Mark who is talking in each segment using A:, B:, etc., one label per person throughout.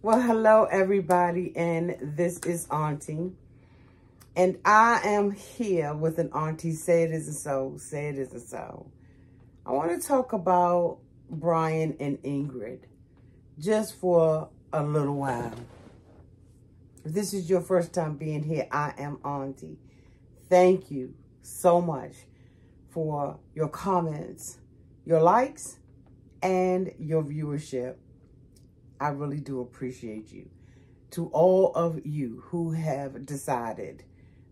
A: Well, hello everybody, and this is Auntie. And I am here with an auntie. Say it isn't so, say it isn't so. I want to talk about Brian and Ingrid just for a little while. If this is your first time being here, I am Auntie. Thank you so much for your comments, your likes, and your viewership. I really do appreciate you. To all of you who have decided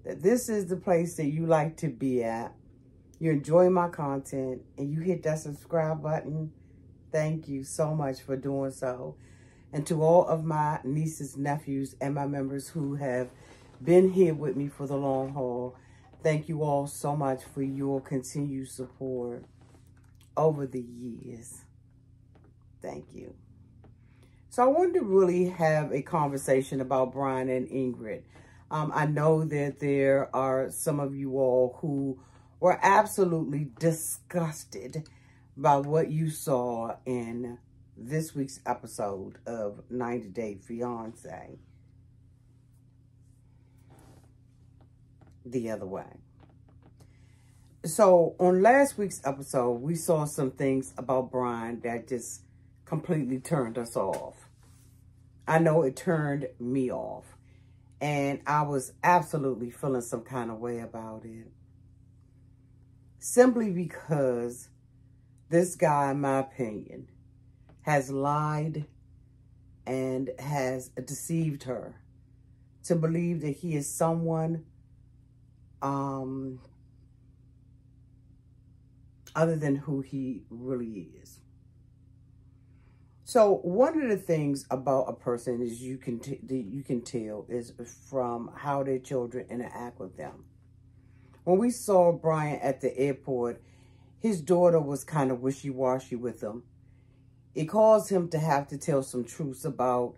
A: that this is the place that you like to be at, you enjoy my content, and you hit that subscribe button, thank you so much for doing so. And to all of my nieces, nephews, and my members who have been here with me for the long haul, thank you all so much for your continued support over the years. Thank you. So I wanted to really have a conversation about Brian and Ingrid. I know that there are some of you all who were absolutely disgusted by what you saw in this week's episode of 90 Day Fiance. The other way. So on last week's episode, we saw some things about Brian that just completely turned us off. I know it turned me off. And I was absolutely feeling some kind of way about it. Simply because this guy, in my opinion, has lied and has deceived her to believe that he is someone other than who he really is. So one of the things about a person is you can tell is from how their children interact with them. When we saw Brian at the airport, his daughter was kind of wishy-washy with him. It caused him to have to tell some truths about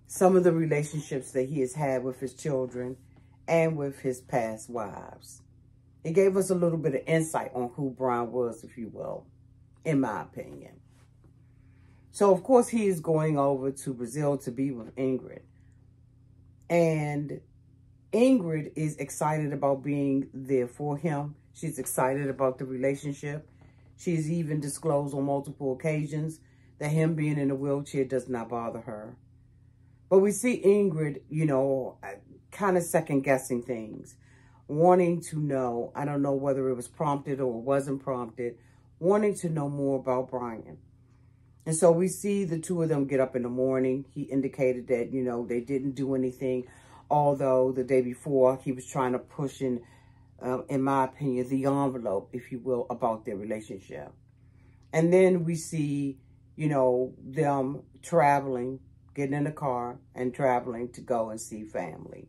A: some of the relationships that he has had with his children and with his past wives. It gave us a little bit of insight on who Brian was, if you will, in my opinion. So, of course, he is going over to Brazil to be with Ingrid. And Ingrid is excited about being there for him. She's excited about the relationship. She's even disclosed on multiple occasions that him being in a wheelchair does not bother her. But we see Ingrid, you know, kind of second-guessing things, wanting to know, I don't know whether it was prompted or it wasn't prompted, wanting to know more about Brian. And so we see the two of them get up in the morning. He indicated that, you know, they didn't do anything, although the day before he was trying to push in my opinion, the envelope, if you will, about their relationship. And then we see, you know, them traveling, getting in the car and traveling to go and see family.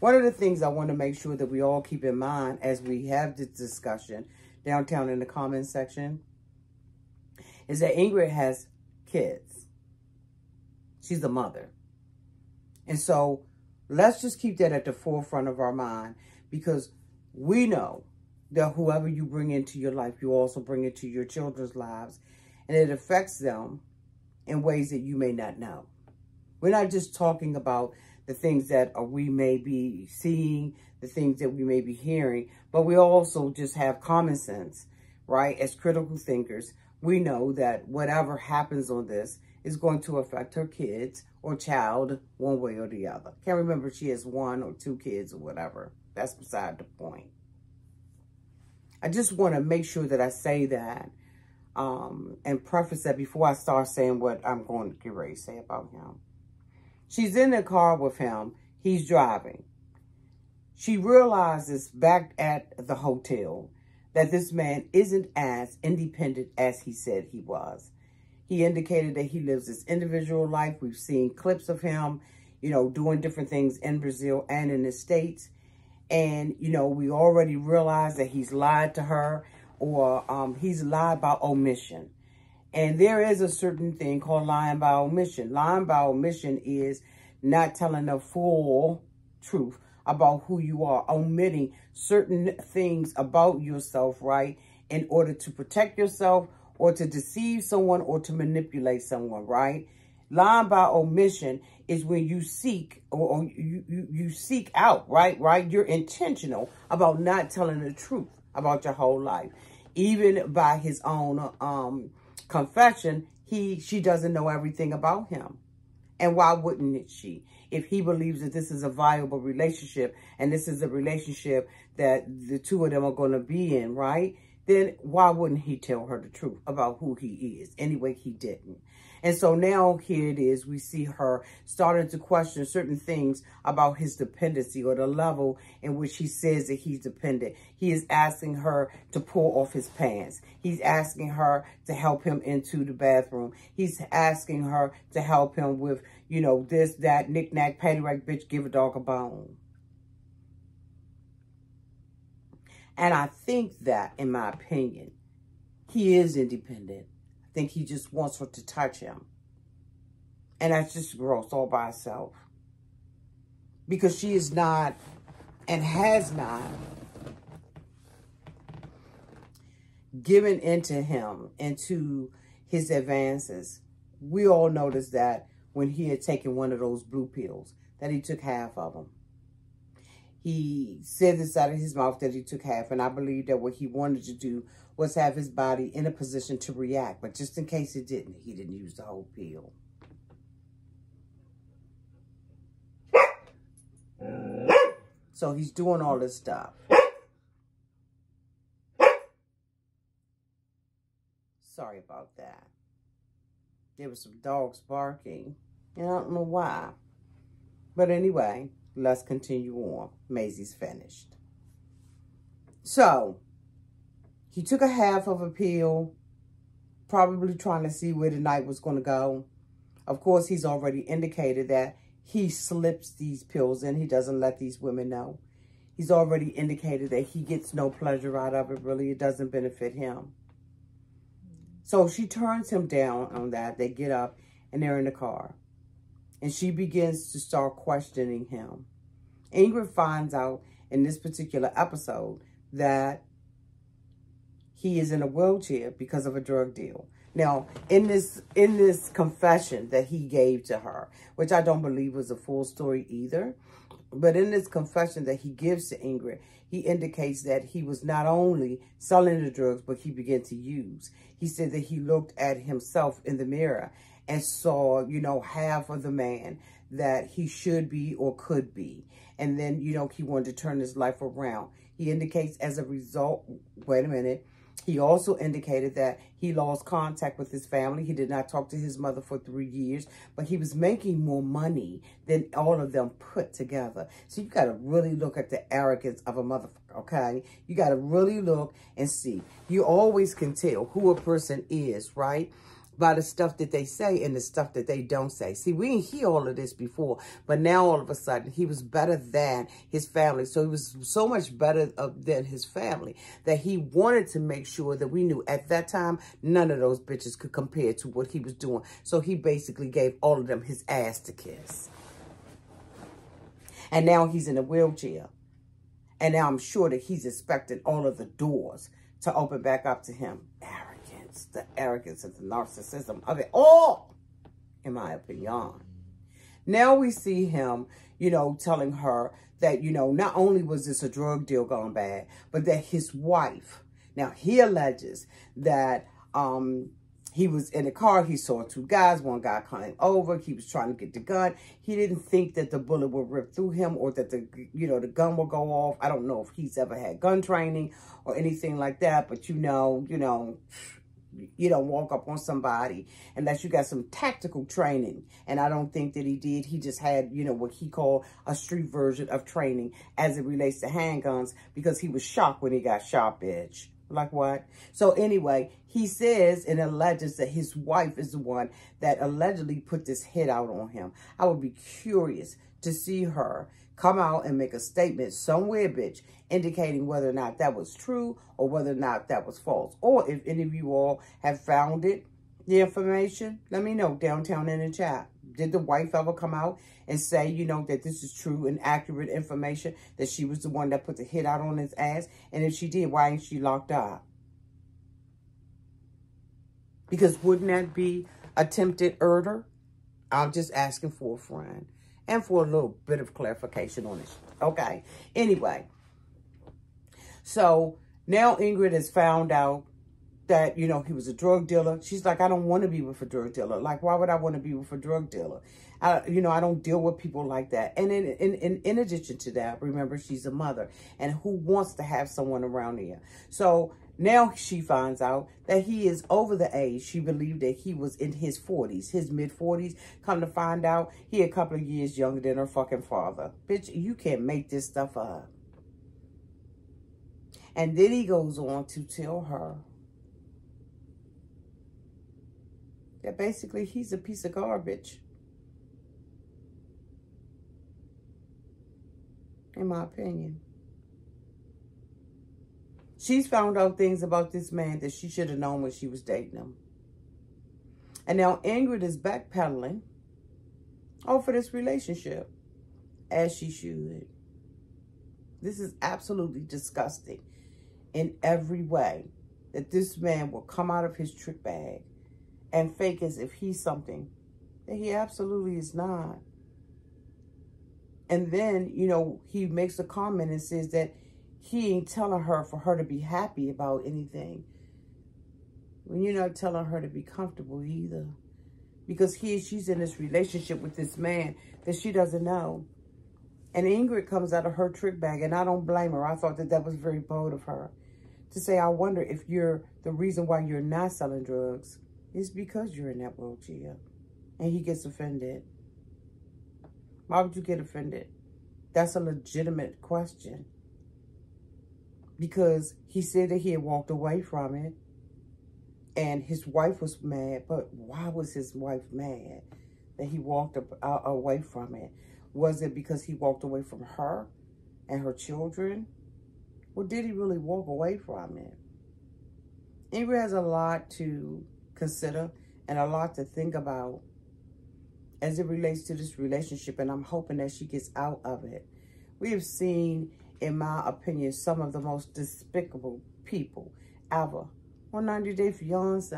A: One of the things I want to make sure that we all keep in mind as we have this discussion downtown in the comments section is that Ingrid has kids. She's a mother. And so let's just keep that at the forefront of our mind, because we know that whoever you bring into your life, you also bring into your children's lives, and it affects them in ways that you may not know. We're not just talking about the things that we may be seeing, the things that we may be hearing, but we also just have common sense, right? As critical thinkers, we know that whatever happens on this is going to affect her kids or child one way or the other. Can't remember if she has 1 or 2 kids or whatever. That's beside the point. I just want to make sure that I say that and preface that before I start saying what I'm going to get ready to say about him. She's in the car with him. He's driving. She realizes back at the hotel that this man isn't as independent as he said he was. He indicated that he lives his individual life. We've seen clips of him, you know, doing different things in Brazil and in the States. And, you know, we already realized that he's lied to her, or he's lied by omission. And there is a certain thing called lying by omission. Lying by omission is not telling the full truth about who you are, omitting certain things about yourself, right, in order to protect yourself or to deceive someone or to manipulate someone, right? Lying by omission is when you seek or you seek out, right? You're intentional about not telling the truth about your whole life. Even by his own confession, she doesn't know everything about him. And why wouldn't she? If he believes that this is a viable relationship and this is a relationship that the two of them are going to be in, right? Then why wouldn't he tell her the truth about who he is? Anyway, he didn't. And so now here it is. We see her starting to question certain things about his dependency or the level in which he says that he's dependent. He is asking her to pull off his pants. He's asking her to help him into the bathroom. He's asking her to help him with, you know, this, that, knick-knack, paddywhack, bitch, give a dog a bone. And I think that, in my opinion, he is independent. I think he just wants her to touch him. And that's just gross all by itself. Because she is not and has not given into him, into his advances. We all noticed that when he had taken one of those blue pills, that he took half of them. He said this out of his mouth that he took half, and I believe that what he wanted to do was have his body in a position to react. But just in case it didn't, he didn't use the whole pill. So he's doing all this stuff. Sorry about that. There was some dogs barking, and I don't know why. But anyway, let's continue on. Maisie's finished. So, he took a half of a pill, probably trying to see where the night was going to go. Of course, he's already indicated that he slips these pills in. He doesn't let these women know. He's already indicated that he gets no pleasure out of it, really. It doesn't benefit him. So she turns him down on that. They get up and they're in the car. And she begins to start questioning him. Ingrid finds out in this particular episode that he is in a wheelchair because of a drug deal. Now, in this confession that he gave to her, which I don't believe was a full story either, but in this confession that he gives to Ingrid, he indicates that he was not only selling the drugs, but he began to use. He said that he looked at himself in the mirror and saw, you know, half of the man that he should be or could be. And then, you know, he wanted to turn his life around. He indicates as a result, wait a minute, he also indicated that he lost contact with his family. He did not talk to his mother for 3 years, but he was making more money than all of them put together. So you got to really look at the arrogance of a motherfucker, okay? You got to really look and see. You always can tell who a person is, right? By the stuff that they say and the stuff that they don't say. See, we didn't hear all of this before, but now all of a sudden he was better than his family. So he was so much better than his family that he wanted to make sure that we knew at that time none of those bitches could compare to what he was doing. So he basically gave all of them his ass to kiss. And now he's in a wheelchair. And now I'm sure that he's expecting all of the doors to open back up to him. The arrogance and the narcissism of it all, in my opinion. Now we see him, you know, telling her that, you know, not only was this a drug deal gone bad, but that his wife, now he alleges that he was in a car, he saw two guys, one guy coming over, he was trying to get the gun. He didn't think that the bullet would rip through him or that the gun will go off. I don't know if he's ever had gun training or anything like that, but you don't walk up on somebody unless you got some tactical training. And I don't think that he did. He just had, you know, what he called a street version of training as it relates to handguns because he was shocked when he got shot, bitch. Like what? So anyway, he says and alleges that his wife is the one that allegedly put this hit out on him. I would be curious to see her come out and make a statement somewhere, bitch, indicating whether or not that was true or whether or not that was false. Or if any of you all have found it, the information, let me know downtown in the chat. Did the wife ever come out and say, you know, that this is true and accurate information, that she was the one that put the hit out on his ass? And if she did, why ain't she locked up? Because wouldn't that be attempted murder? I'm just asking for a friend and for a little bit of clarification on this. Okay. Anyway. So now Ingrid has found out that, you know, he was a drug dealer. She's like, I don't want to be with a drug dealer. Like, why would I want to be with a drug dealer? You know, I don't deal with people like that. And in addition to that, remember, she's a mother. And who wants to have someone around here? So now she finds out that he is over the age. She believed that he was in his 40s, his mid-40s. Come to find out, he a couple of years younger than her fucking father. Bitch, you can't make this stuff up. And then he goes on to tell her that basically he's a piece of garbage. In my opinion. She's found out things about this man that she should have known when she was dating him. And now Ingrid is backpedaling over this relationship, as she should. This is absolutely disgusting in every way, that this man will come out of his trick bag and fake as if he's something that he absolutely is not. And then, you know, he makes a comment and says that he ain't telling her for her to be happy about anything. When you're not telling her to be comfortable either. Because she's in this relationship with this man that she doesn't know. And Ingrid comes out of her trick bag, and I don't blame her. I thought that that was very bold of her. To say, I wonder if you're the reason why you're not selling drugs is because you're in that wheelchair. And he gets offended. Why would you get offended? That's a legitimate question. Because he said that he had walked away from it. And his wife was mad. But why was his wife mad that he walked away from it? Was it because he walked away from her and her children? Or did he really walk away from it? Ingrid has a lot to consider and a lot to think about as it relates to this relationship, and I'm hoping that she gets out of it. We have seen, in my opinion, some of the most despicable people ever on 90 Day Fiance.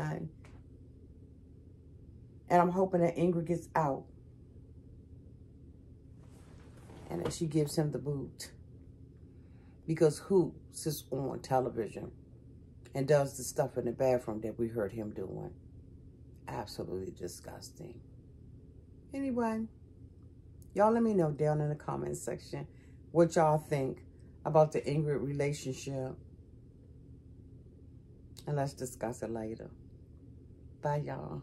A: And I'm hoping that Ingrid gets out and that she gives him the boot. Because who sits on television and does the stuff in the bathroom that we heard him doing? Absolutely disgusting. Anyway, y'all let me know down in the comment section what y'all think about the Ingrid relationship. And let's discuss it later. Bye, y'all.